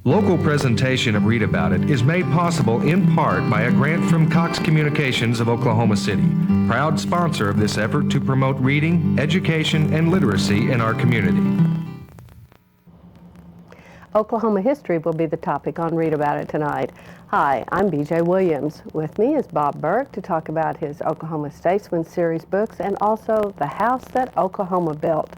Local presentation of Read About It is made possible in part by a grant from Cox Communications of Oklahoma City, proud sponsor of this effort to promote reading, education, and literacy in our community. Oklahoma history will be the topic on Read About It tonight. Hi, I'm BJ Williams. With me is Bob Burke to talk about his Oklahoma Statesman series books and also The House That Oklahoma Built.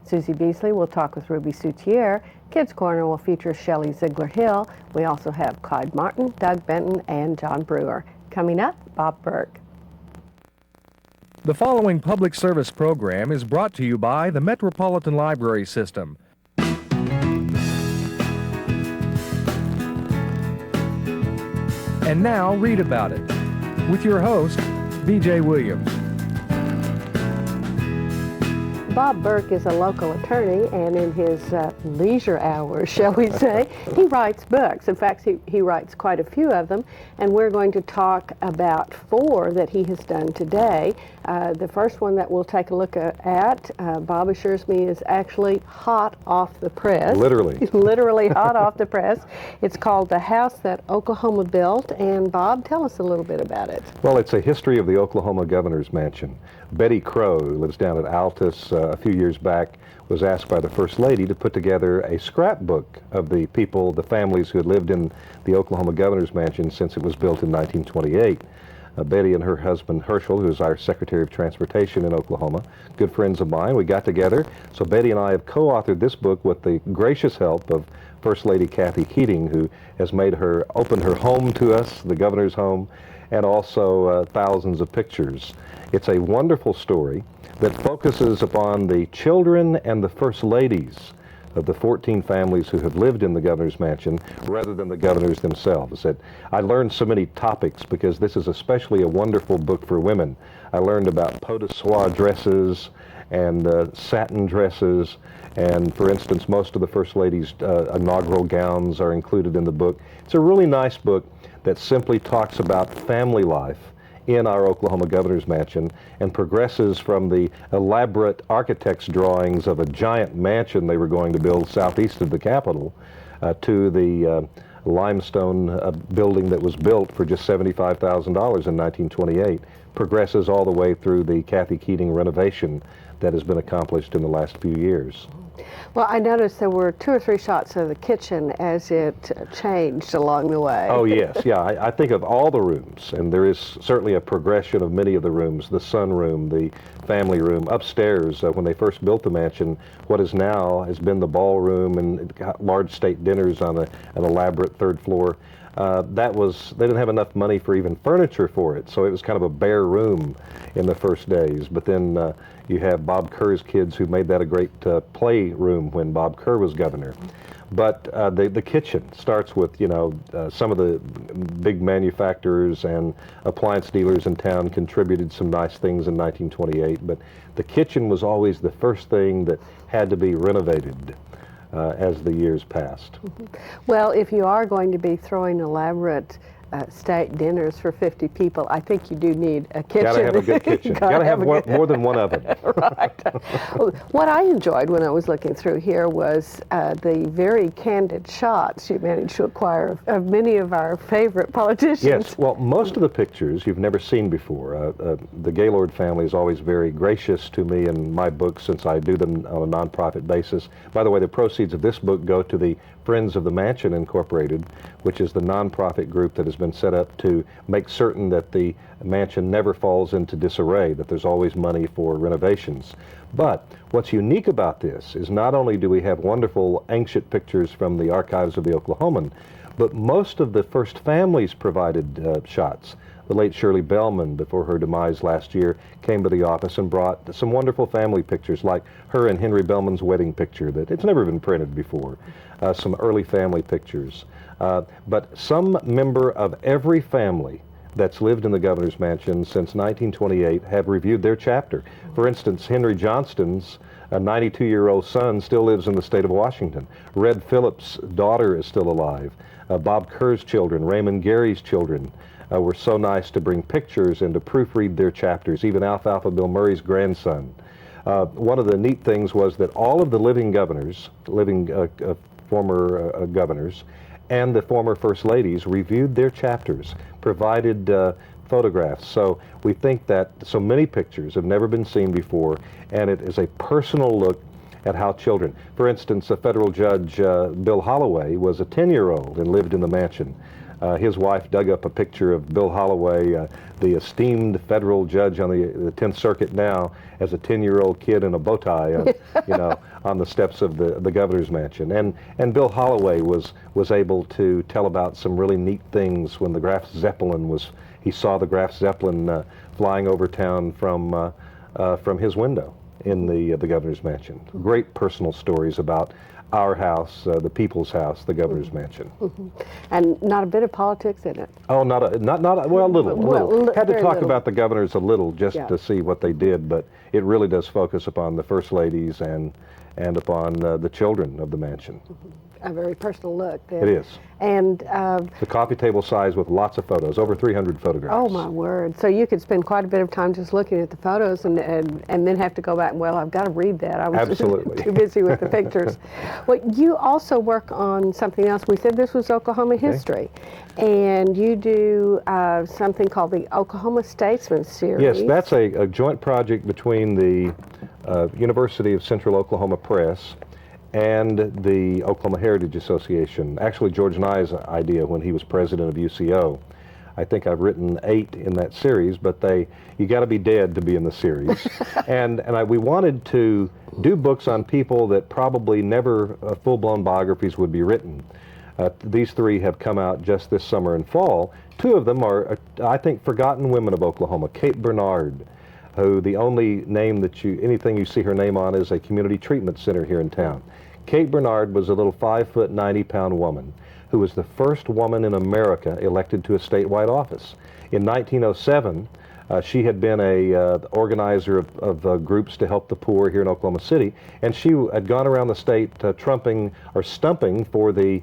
Susie Beasley will talk with Ruby Soutier. Kids Corner will feature Shelley Ziegler-Hill. We also have Clyde Martin, Doug Benton, and John Brewer. Coming up, Bob Burke. The following public service program is brought to you by the Metropolitan Library System. And now, Read About It, with your host, BJ Williams. Bob Burke is a local attorney, and in his leisure hours, shall we say, he writes books. In fact, he writes quite a few of them, and we're going to talk about 4 that he has done today. The first one that we'll take a look at, Bob assures me, is actually hot off the press. Literally. Literally hot off the press. It's called The House That Oklahoma Built, and Bob, tell us a little bit about it. Well, it's a history of the Oklahoma governor's mansion. Betty Crow, who lives down at Altus, a few years back, was asked by the First Lady to put together a scrapbook of the people, the families who had lived in the Oklahoma governor's mansion since it was built in 1928. Betty and her husband Herschel, who is our Secretary of Transportation in Oklahoma, good friends of mine, we got together. So Betty and I have co-authored this book with the gracious help of First Lady Kathy Keating, who has opened her home to us, the governor's home, and also thousands of pictures. It's a wonderful story that focuses upon the children and the first ladies of the 14 families who have lived in the governor's mansion rather than the governors themselves. I learned so many topics because this is especially a wonderful book for women. I learned about pot de soie dresses and satin dresses, and for instance, most of the first ladies' inaugural gowns are included in the book. It's a really nice book that simply talks about family life in our Oklahoma governor's mansion and progresses from the elaborate architect's drawings of a giant mansion they were going to build southeast of the Capitol to the limestone building that was built for just $75,000 in 1928, progresses all the way through the Kathy Keating renovation that has been accomplished in the last few years. Well, I noticed there were 2 or 3 shots of the kitchen as it changed along the way. Oh, yes. Yeah, I think of all the rooms, and there is certainly a progression of many of the rooms, the sunroom, the family room. Upstairs, when they first built the mansion, what is now has been the ballroom and large state dinners on an elaborate 3rd floor. They didn't have enough money for even furniture for it, so it was kind of a bare room in the first days. But then you have Bob Kerr's kids who made that a great playroom when Bob Kerr was governor. But the kitchen starts with, some of the big manufacturers and appliance dealers in town contributed some nice things in 1928, but the kitchen was always the first thing that had to be renovated as the years passed. Well, if you are going to be throwing elaborate state dinners for 50 people, I think you do need a kitchen. Gotta have a good kitchen. Gotta have more than one oven. Right. What I enjoyed when I was looking through here was the very candid shots you managed to acquire of many of our favorite politicians. Yes, well, most of the pictures you've never seen before. The Gaylord family is always very gracious to me in my books since I do them on a nonprofit basis. By the way, the proceeds of this book go to the Friends of the Mansion Incorporated, which is the nonprofit group that has been set up to make certain that the mansion never falls into disarray, that there's always money for renovations. But what's unique about this is not only do we have wonderful ancient pictures from the archives of the Oklahoman, but most of the first families provided shots. The late Shirley Bellman, before her demise last year, came to the office and brought some wonderful family pictures, like her and Henry Bellman's wedding picture that it's never been printed before, some early family pictures. But some member of every family that's lived in the governor's mansion since 1928 have reviewed their chapter. For instance, Henry Johnston's 92-year-old son still lives in the state of Washington. Red Phillips' daughter is still alive. Bob Kerr's children, Raymond Gary's children, were so nice to bring pictures and to proofread their chapters, even Alfalfa Bill Murray's grandson. One of the neat things was that all of the living governors, former governors, and the former First Ladies reviewed their chapters, provided photographs. So we think that so many pictures have never been seen before, and it is a personal look at how children. For instance, a federal judge, Bill Holloway, was a 10-year-old and lived in the mansion. His wife dug up a picture of Bill Holloway, the esteemed federal judge on the 10th Circuit now, as a 10-year-old kid in a bow tie, you know, on the steps of the governor's mansion. And Bill Holloway was able to tell about some really neat things when the Graf Zeppelin he saw the Graf Zeppelin flying over town from his window in the governor's mansion. Great personal stories about our house, the people's house, the governor's mansion. And not a bit of politics in it. Oh, well, a little. Had to talk about the governors a little just to see what they did, but it really does focus upon the first ladies and upon the children of the mansion. A very personal look. It is. And the coffee table size with lots of photos, over 300 photographs. Oh my word! So you could spend quite a bit of time just looking at the photos, and then have to go back. Well, I've got to read that. I was Absolutely. too busy with the pictures. Well, you also work on something else. We said this was Oklahoma history, and you do something called the Oklahoma Statesman series. Yes, that's a joint project between the University of Central Oklahoma Press and the Oklahoma Heritage Association. Actually, George Nye's idea when he was president of UCO. I think I've written 8 in that series, but you got to be dead to be in the series. We wanted to do books on people that probably never full-blown biographies would be written. These 3 have come out just this summer and fall. 2 of them are, I think, forgotten women of Oklahoma. Kate Bernard, who the only name anything you see her name on is a community treatment center here in town. Kate Bernard was a little 5-foot, 90-pound woman who was the first woman in America elected to a statewide office. In 1907, she had been a organizer of groups to help the poor here in Oklahoma City, and she had gone around the state stumping for the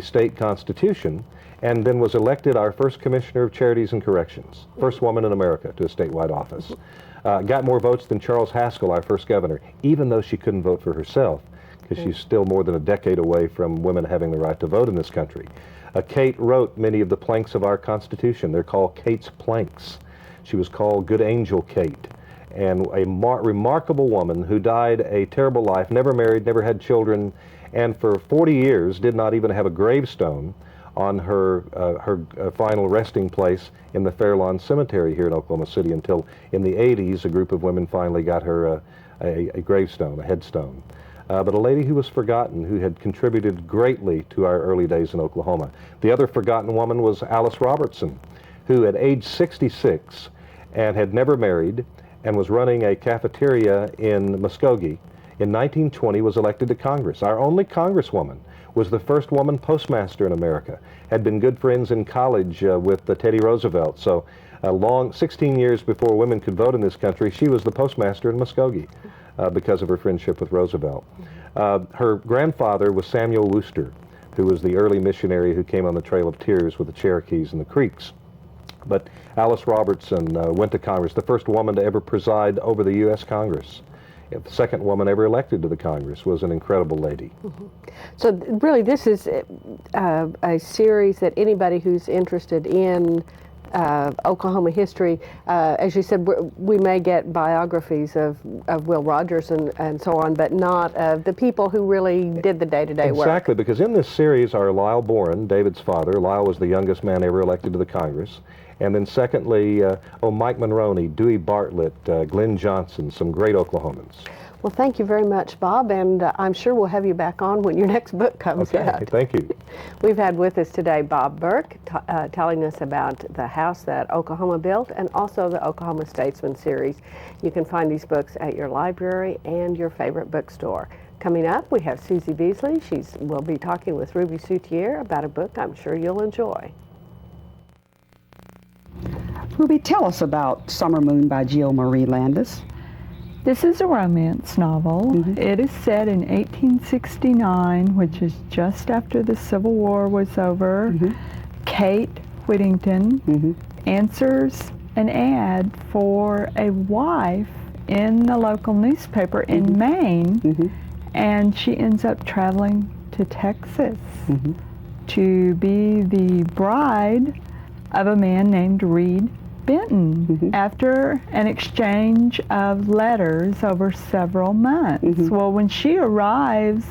state constitution, and then was elected our first commissioner of charities and corrections, first woman in America to a statewide office. Got more votes than Charles Haskell, our first governor, even though she couldn't vote for herself, because she's still more than a decade away from women having the right to vote in this country. Kate wrote many of the planks of our Constitution. They're called Kate's Planks. She was called Good Angel Kate, and a remarkable woman who died a terrible life, never married, never had children, and for 40 years did not even have a gravestone on her final resting place in the Fairlawn Cemetery here in Oklahoma City until in the 80s a group of women finally got her a gravestone, a headstone. But a lady who was forgotten, who had contributed greatly to our early days in Oklahoma. The other forgotten woman was Alice Robertson, who at age 66 and had never married and was running a cafeteria in Muskogee. In 1920 was elected to Congress. Our only congresswoman, was the first woman postmaster in America, had been good friends in college with Teddy Roosevelt. So 16 years before women could vote in this country, she was the postmaster in Muskogee. Because of her friendship with Roosevelt. Her grandfather was Samuel Wooster, who was the early missionary who came on the Trail of Tears with the Cherokees and the Creeks. But Alice Robertson went to Congress, the first woman to ever preside over the U.S. Congress. The second woman ever elected to the Congress, was an incredible lady. So really this is a series that anybody who's interested in Oklahoma history, as you said, we may get biographies of Will Rogers and so on, but not of the people who really did the day-to-day work. Exactly, because in this series are Lyle Boren, David's father. Lyle was the youngest man ever elected to the Congress. And then secondly, Mike Monroney, Dewey Bartlett, Glenn Johnson, some great Oklahomans. Well, thank you very much, Bob, and I'm sure we'll have you back on when your next book comes out. Okay, thank you. We've had with us today Bob Burke telling us about the house that Oklahoma built and also the Oklahoma Statesman series. You can find these books at your library and your favorite bookstore. Coming up, we have Susie Beasley. We'll be talking with Ruby Soutier about a book I'm sure you'll enjoy. Ruby, tell us about Summer Moon by Jill Marie Landis. This is a romance novel. Mm-hmm. It is set in 1869, which is just after the Civil War was over. Mm-hmm. Kate Whittington answers an ad for a wife in the local newspaper in Maine, and she ends up traveling to Texas to be the bride of a man named Reed Benton after an exchange of letters over several months. Well, when she arrives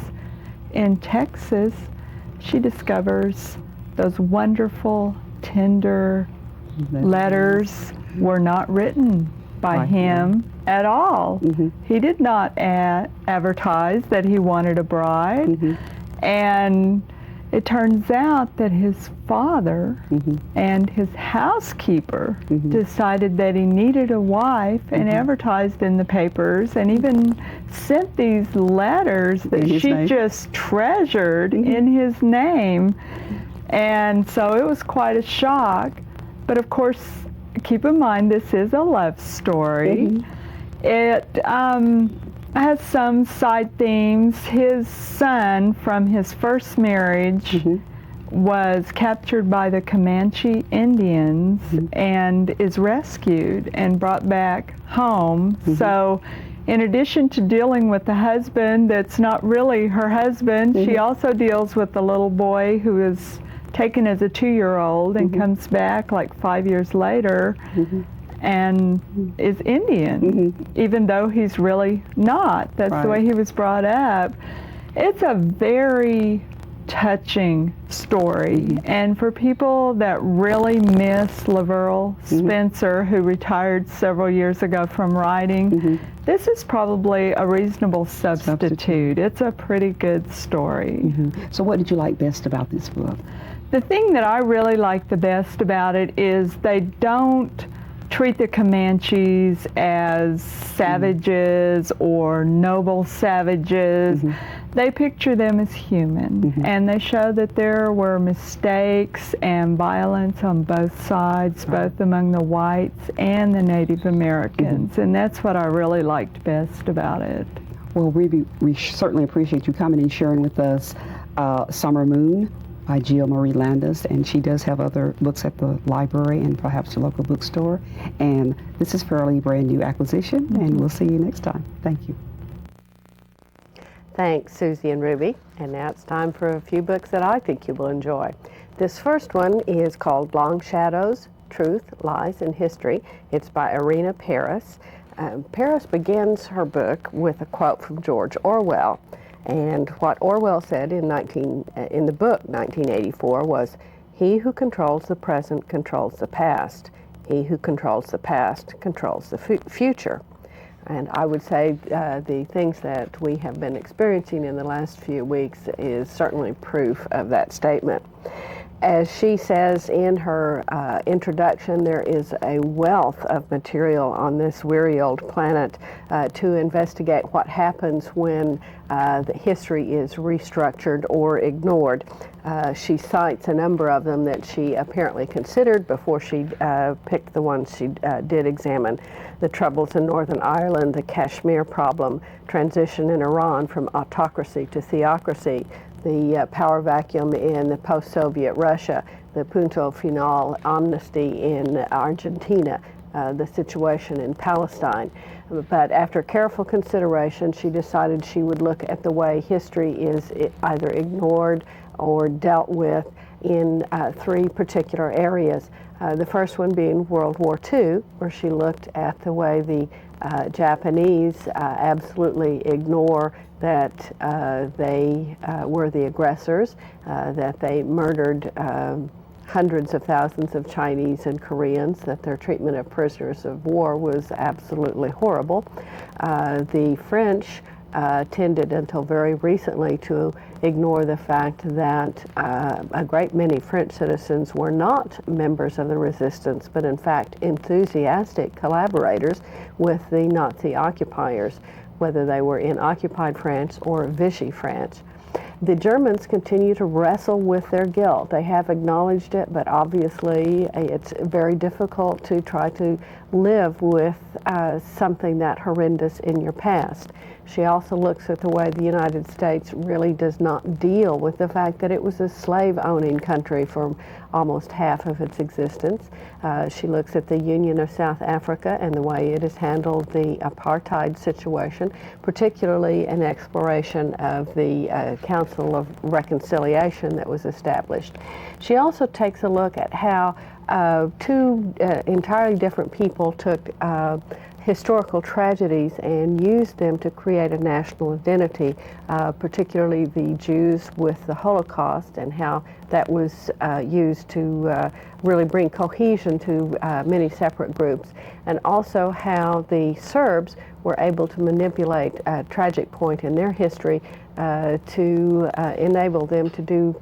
in Texas, she discovers those wonderful, tender letters were not written by him at all. He did not advertise that he wanted a bride. And it turns out that his father and his housekeeper decided that he needed a wife and advertised in the papers and even sent these letters that she just treasured in his name. And so it was quite a shock. But of course, keep in mind, this is a love story. It has some side themes. His son from his first marriage was captured by the Comanche Indians and is rescued and brought back home. So in addition to dealing with the husband that's not really her husband, she also deals with the little boy who is taken as a 2-year-old and comes back like 5 years later and is Indian, even though he's really not. That's the way he was brought up. It's a very touching story, and for people that really miss Laverne Spencer, who retired several years ago from writing, this is probably a reasonable substitute. It's a pretty good story. So what did you like best about this book? The thing that I really like the best about it is they don't treat the Comanches as savages or noble savages. They picture them as human, and they show that there were mistakes and violence on both sides, both among the whites and the Native Americans, and that's what I really liked best about it. Well, we certainly appreciate you coming and sharing with us Summer Moon by Jill Marie Landis, and she does have other books at the library and perhaps your local bookstore. And this is fairly brand new acquisition, and we'll see you next time. Thank you. Thanks, Susie and Ruby. And now it's time for a few books that I think you will enjoy. This first one is called Long Shadows, Truth, Lies, and History. It's by Irina Paris. Paris begins her book with a quote from George Orwell. And what Orwell said in the book 1984 was, "He who controls the present controls the past. He who controls the past controls the future." And I would say the things that we have been experiencing in the last few weeks is certainly proof of that statement. As she says in her introduction, there is a wealth of material on this weary old planet to investigate what happens when the history is restructured or ignored. She cites a number of them that she apparently considered before she picked the ones she did examine. The troubles in Northern Ireland, the Kashmir problem, transition in Iran from autocracy to theocracy, the power vacuum in the post-Soviet Russia, the punto final amnesty in Argentina, the situation in Palestine. But after careful consideration, she decided she would look at the way history is either ignored or dealt with in 3 particular areas. The first one being World War II, where she looked at the way the Japanese absolutely ignore that they were the aggressors, that they murdered hundreds of thousands of Chinese and Koreans, that their treatment of prisoners of war was absolutely horrible. The French tended until very recently to ignore the fact that a great many French citizens were not members of the resistance, but in fact enthusiastic collaborators with the Nazi occupiers, whether they were in occupied France or Vichy France. The Germans continue to wrestle with their guilt. They have acknowledged it, but obviously it's very difficult to try to live with something that horrendous in your past. She also looks at the way the United States really does not deal with the fact that it was a slave-owning country for almost half of its existence. She looks at the Union of South Africa and the way it has handled the apartheid situation, particularly an exploration of the Council of Reconciliation that was established. She also takes a look at how two entirely different people took historical tragedies and used them to create a national identity, particularly the Jews with the Holocaust, and how that was used to really bring cohesion to many separate groups, and also how the Serbs were able to manipulate a tragic point in their history to enable them to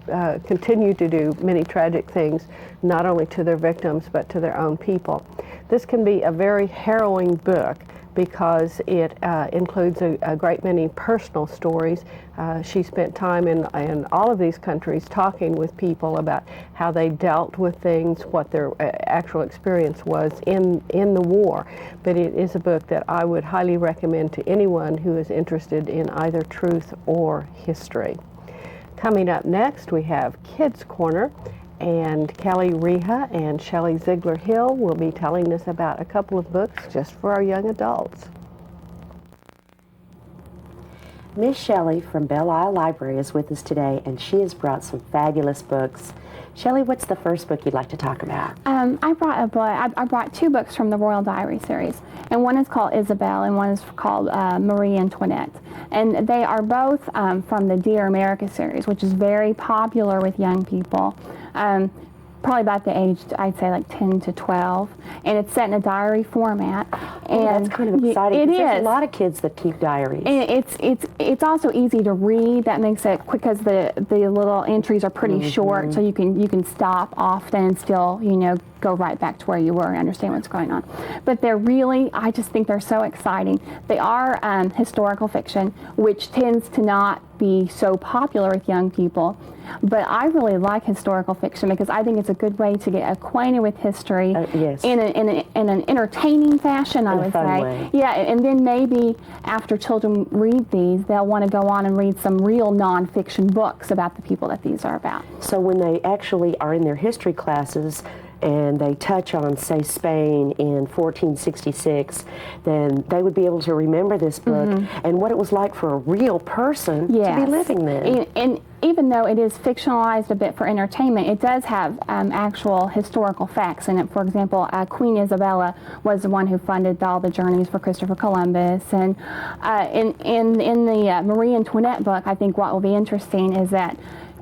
continue to do many tragic things, not only to their victims, but to their own people. This can be a very harrowing book because it includes a great many personal stories. She spent time in all of these countries talking with people about how they dealt with things, what their actual experience was in the war. But it is a book that I would highly recommend to anyone who is interested in either truth or history. Coming up next, we have Kids Corner, and Kelly Reha and Shelley Ziegler-Hill will be telling us about a couple of books just for our young adults. Miss Shelley from Belle Isle Library is with us today, and she has brought some fabulous books. Shelley, what's the first book you'd like to talk about? I brought two books from the Royal Diary series, and one is called Isabel and one is called Marie Antoinette. And they are both from the Dear America series, which is very popular with young people. Probably about the age, I'd say like 10 to 12, and it's set in a diary format. Oh, and that's kind of exciting. It There's is. a lot of kids that keep diaries. And it's also easy to read. That makes it quick because the little entries are pretty short, so you can stop often and still go right back to where you were and understand what's going on. But they're really, I just think they're so exciting. They are historical fiction, which tends to not be so popular with young people. But I really like historical fiction because I think it's a good way to get acquainted with history yes. in an entertaining fashion, I would say. Way. Yeah, and then maybe after children read these, they'll want to go on and read some real nonfiction books about the people that these are about. So when they actually are in their history classes and they touch on, say, Spain in 1466, then they would be able to remember this book and what it was like for a real person to be living then. And even though it is fictionalized a bit for entertainment, it does have actual historical facts in it. For example, Queen Isabella was the one who funded all the journeys for Christopher Columbus. And in the Marie Antoinette book, I think what will be interesting is that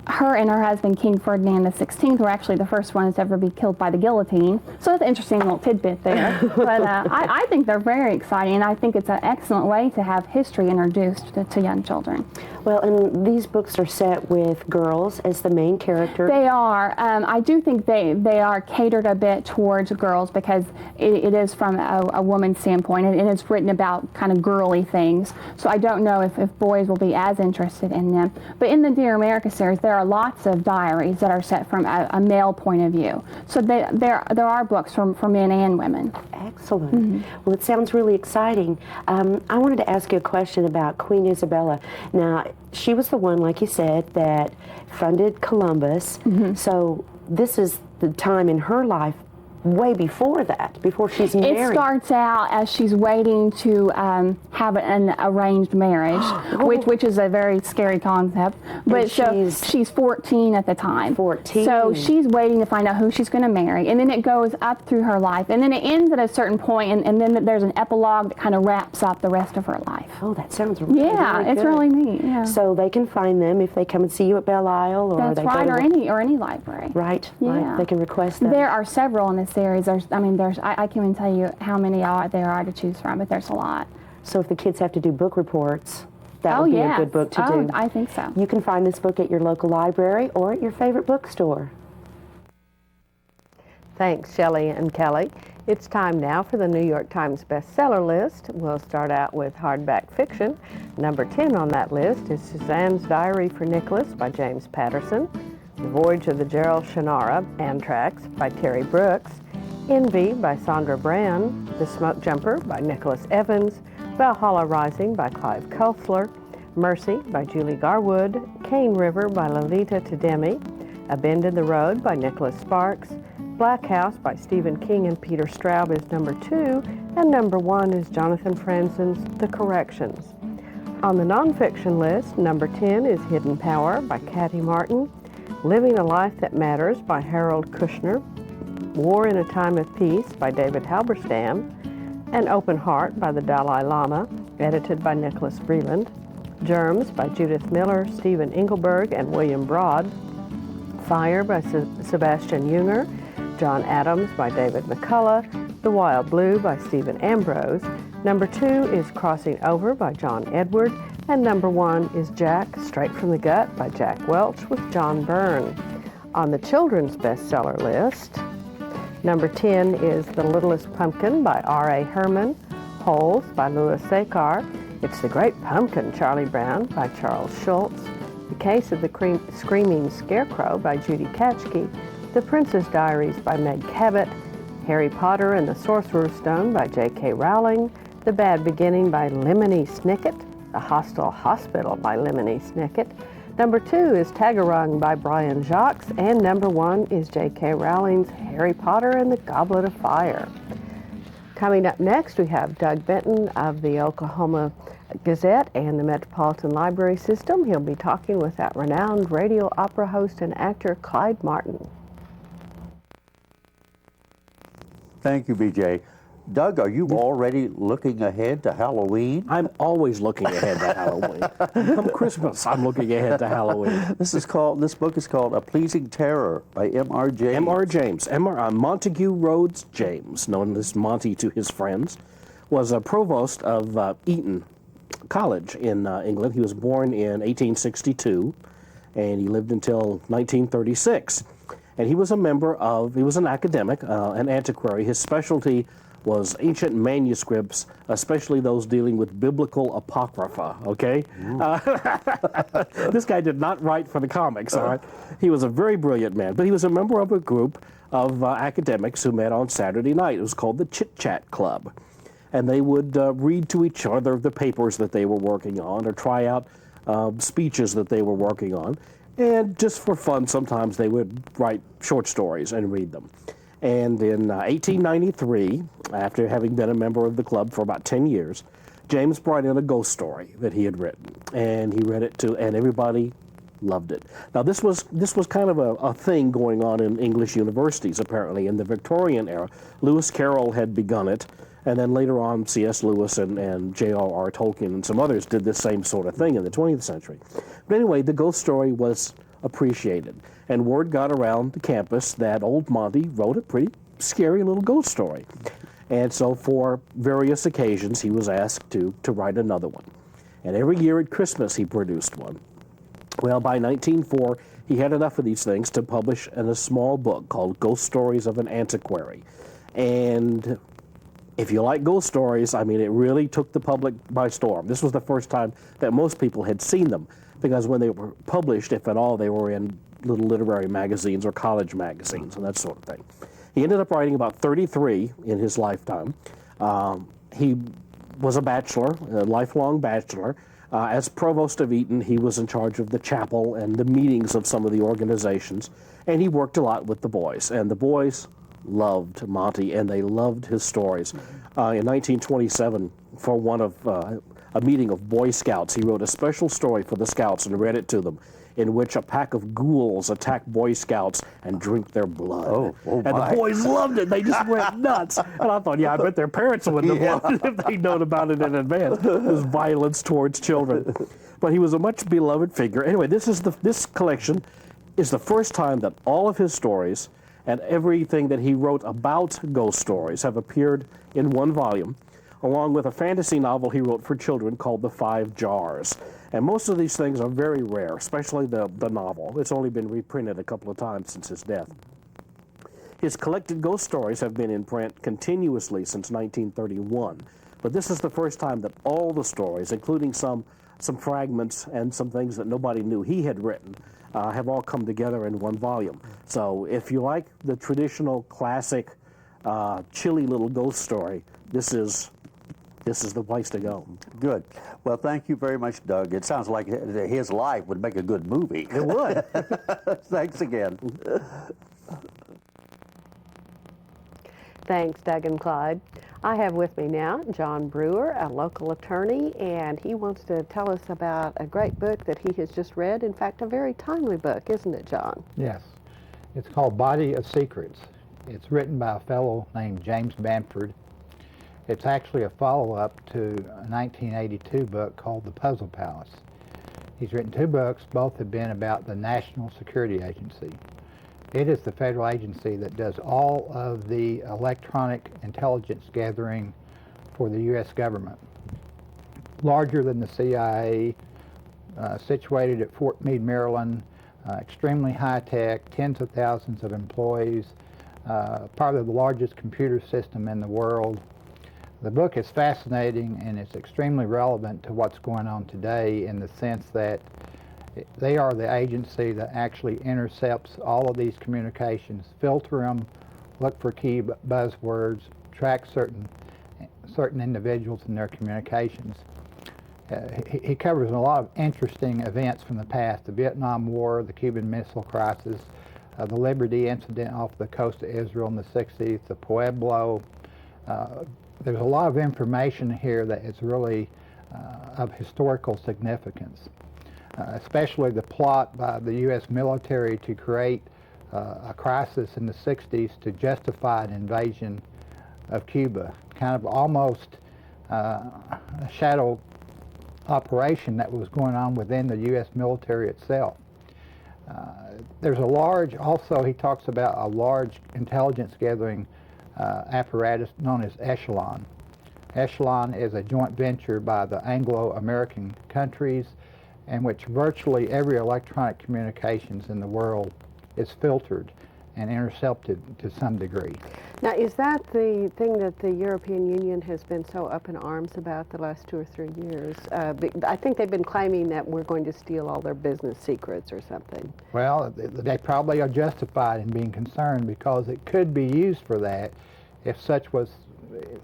her and her husband, King Ferdinand XVI, were actually the first ones to ever be killed by the guillotine. So that's an interesting little tidbit there. But I think they're very exciting, and I think it's an excellent way to have history introduced to young children. Well, and these books are set with girls as the main character. They are. I do think they are catered a bit towards girls because it is from a woman's standpoint, and it's written about kind of girly things. So I don't know if boys will be as interested in them. But in the Dear America series, there are lots of diaries that are set from a male point of view. So there are books for men and women. Excellent. Well, it sounds really exciting. I wanted to ask you a question about Queen Isabella. Now, she was the one, like you said, that funded Columbus. So this is the time in her life way before that, before she's married. It starts out as she's waiting to have an arranged marriage, which is a very scary concept. But she's 14 at the time. 14. So she's waiting to find out who she's going to marry, and then it goes up through her life, and then it ends at a certain point, and then there's an epilogue that kind of wraps up the rest of her life. Oh, that sounds really it's good. really neat. Yeah. So they can find them if they come and see you at Belle Isle, or That's they right, go to or any library. Right. Yeah. They can request them. There are several in this series. I can't even tell you how many there are to choose from, but there's a lot. So if the kids have to do book reports, that would be a good book to do. I think so. You can find this book at your local library or at your favorite bookstore. Thanks, Shelley and Kelly. It's time now for the New York Times bestseller list. We'll start out with hardback fiction. Number 10 on that list is Suzanne's Diary for Nicholas by James Patterson, The Voyage of the Gerald Shannara, Anthrax by Terry Brooks, Envy by Sandra Brand, The Smoke Jumper by Nicholas Evans, Valhalla Rising by Clive Cussler, Mercy by Julie Garwood, Cane River by Lolita Tademi, A Bend in the Road by Nicholas Sparks, Black House by Stephen King and Peter Straub is number 2, and number 1 is Jonathan Franzen's The Corrections. On the nonfiction list, number 10 is Hidden Power by Kathy Martin, Living a Life That Matters by Harold Kushner, War in a Time of Peace by David Halberstam, An Open Heart by the Dalai Lama, edited by Nicholas Vreeland, Germs by Judith Miller, Stephen Engelberg, and William Broad, Fire by Sebastian Junger, John Adams by David McCullough, The Wild Blue by Stephen Ambrose, number 2 is Crossing Over by John Edward, and number 1 is Jack, Straight from the Gut by Jack Welch with John Byrne. On the children's bestseller list, number 10 is The Littlest Pumpkin by R.A. Herman, Holes by Louis Sekar, It's the Great Pumpkin, Charlie Brown by Charles Schultz, The Case of the Screaming Scarecrow by Judy Katchke, The Princess Diaries by Meg Cabot, Harry Potter and the Sorcerer's Stone by J.K. Rowling, The Bad Beginning by Lemony Snicket, The Hostile Hospital by Lemony Snicket. Number 2 is Tagarung by Brian Jacques, and number 1 is J.K. Rowling's Harry Potter and the Goblet of Fire. Coming up next, we have Doug Benton of the Oklahoma Gazette and the Metropolitan Library System. He'll be talking with that renowned radio opera host and actor Clyde Martin. Thank you, BJ. Doug, are you already looking ahead to Halloween? I'm always looking ahead to Halloween. Come Christmas, I'm looking ahead to Halloween. This book is called A Pleasing Terror by M.R. James. M.R. James. Montague Rhodes James, known as Monty to his friends, was a provost of Eton College in England. He was born in 1862, and he lived until 1936. And he was an academic, an antiquary. His specialty was ancient manuscripts, especially those dealing with biblical apocrypha, okay? This guy did not write for the comics, all right? He was a very brilliant man, but he was a member of a group of academics who met on Saturday night. It was called the Chit Chat Club. And they would read to each other the papers that they were working on or try out speeches that they were working on. And just for fun, sometimes they would write short stories and read them. And in 1893, after having been a member of the club for about 10 years, James brought in a ghost story that he had written. And he read it and everybody loved it. Now, this was kind of a thing going on in English universities, apparently, in the Victorian era. Lewis Carroll had begun it, and then later on, C.S. Lewis and J.R.R. Tolkien and some others did this same sort of thing in the 20th century. But anyway, the ghost story was appreciated, and word got around the campus that old Monty wrote a pretty scary little ghost story. And so for various occasions, he was asked to write another one. And every year at Christmas, he produced one. Well, by 1904, he had enough of these things to publish in a small book called Ghost Stories of an Antiquary. And if you like ghost stories, I mean, it really took the public by storm. This was the first time that most people had seen them, because when they were published, if at all, they were in little literary magazines or college magazines and that sort of thing. He ended up writing about 33 in his lifetime. He was a bachelor, a lifelong bachelor. As provost of Eton, he was in charge of the chapel and the meetings of some of the organizations, and he worked a lot with the boys. And the boys loved Monty, and they loved his stories. In 1927, for one of a meeting of Boy Scouts, he wrote a special story for the Scouts and read it to them, in which a pack of ghouls attack Boy Scouts and drink their blood. And the boys loved it. They just went nuts. And I thought, yeah, I bet their parents wouldn't have loved it if they'd known about it in advance. This violence towards children. But he was a much beloved figure. Anyway, this collection is the first time that all of his stories and everything that he wrote about ghost stories have appeared in one volume, along with a fantasy novel he wrote for children called The Five Jars. And most of these things are very rare, especially the novel. It's only been reprinted a couple of times since his death. His collected ghost stories have been in print continuously since 1931, but this is the first time that all the stories, including some fragments and some things that nobody knew he had written, have all come together in one volume. So if you like the traditional, classic, chilly little ghost story, this is this is the place to go. Good. Well, thank you very much, Doug. It sounds like his life would make a good movie. It would. Thanks again. Thanks, Doug and Clyde. I have with me now John Brewer, a local attorney, and he wants to tell us about a great book that he has just read. In fact, a very timely book, isn't it, John? Yes. It's called Body of Secrets. It's written by a fellow named James Bamford. It's actually a follow-up to a 1982 book called The Puzzle Palace. He's written two books. Both have been about the National Security Agency. It is the federal agency that does all of the electronic intelligence gathering for the U.S. government. Larger than the CIA, situated at Fort Meade, Maryland, extremely high-tech, tens of thousands of employees, probably the largest computer system in the world. The book is fascinating and it's extremely relevant to what's going on today in the sense that they are the agency that actually intercepts all of these communications, filter them, look for key buzzwords, track certain individuals in their communications. He covers a lot of interesting events from the past: the Vietnam War, the Cuban Missile Crisis, the Liberty Incident off the coast of Israel in the 60s, the Pueblo. There's a lot of information here that is really of historical significance. Especially the plot by the U.S. military to create a crisis in the 60s to justify an invasion of Cuba, kind of almost a shadow operation that was going on within the U.S. military itself. There's a large, also he talks about a large intelligence gathering apparatus known as Echelon. Echelon is a joint venture by the Anglo-American countries in which virtually every electronic communications in the world is filtered and intercepted to some degree. Now, is that the thing that the European Union has been so up in arms about the last 2 or 3 years? I think they've been claiming that we're going to steal all their business secrets or something. Well, they probably are justified in being concerned because it could be used for that if such was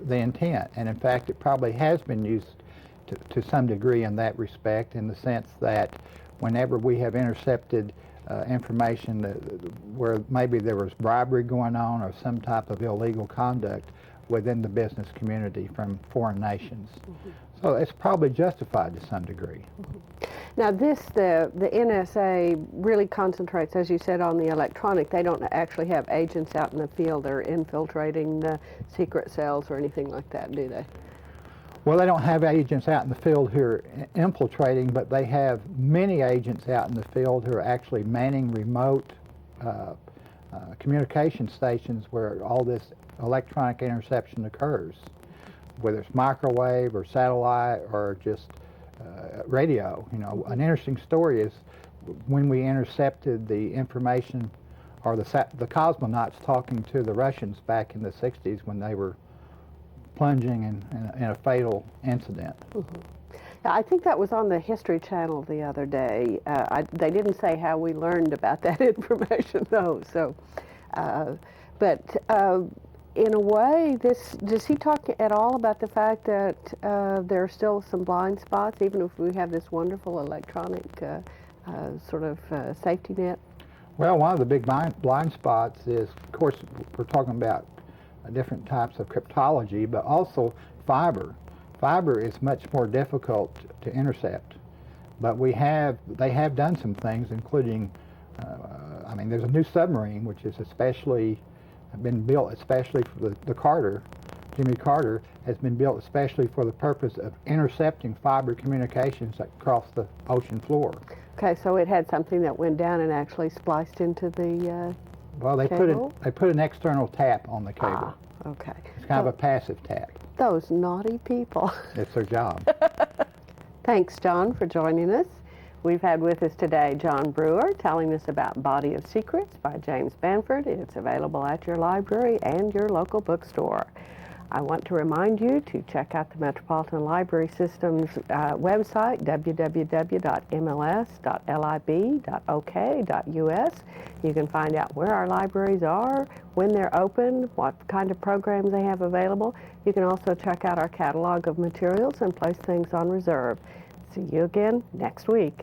the intent. And in fact, it probably has been used to some degree in that respect, in the sense that whenever we have intercepted information where maybe there was bribery going on or some type of illegal conduct within the business community from foreign nations. Mm-hmm. So it's probably justified to some degree. Mm-hmm. Now the NSA really concentrates, as you said, on the electronic. They don't actually have agents out in the field that are infiltrating the secret cells or anything like that, do they? Well, they don't have agents out in the field who are infiltrating, but they have many agents out in the field who are actually manning remote communication stations where all this electronic interception occurs, whether it's microwave or satellite or just radio. You know, an interesting story is when we intercepted the information, or the cosmonauts talking to the Russians back in the 60s when they were plunging in a fatal incident. Mm-hmm. I think that was on the History Channel the other day. They didn't say how we learned about that information, though. So, but in a way, does he talk at all about the fact that there are still some blind spots, even if we have this wonderful electronic sort of safety net? Well, one of the big blind spots is, of course, we're talking about different types of cryptology, but also fiber. Fiber is much more difficult to intercept, but they have done some things, including, there's a new submarine which is been built especially for the Carter. Jimmy Carter has been built especially for the purpose of intercepting fiber communications that cross the ocean floor. Okay, so it had something that went down and actually spliced into the well, they put an external tap on the cable. Ah, okay. It's kind of a passive tap. Those naughty people. It's their job. Thanks, John, for joining us. We've had with us today John Brewer telling us about Body of Secrets by James Bamford. It's available at your library and your local bookstore. I want to remind you to check out the Metropolitan Library System's website, www.mls.lib.ok.us. You can find out where our libraries are, when they're open, what kind of programs they have available. You can also check out our catalog of materials and place things on reserve. See you again next week.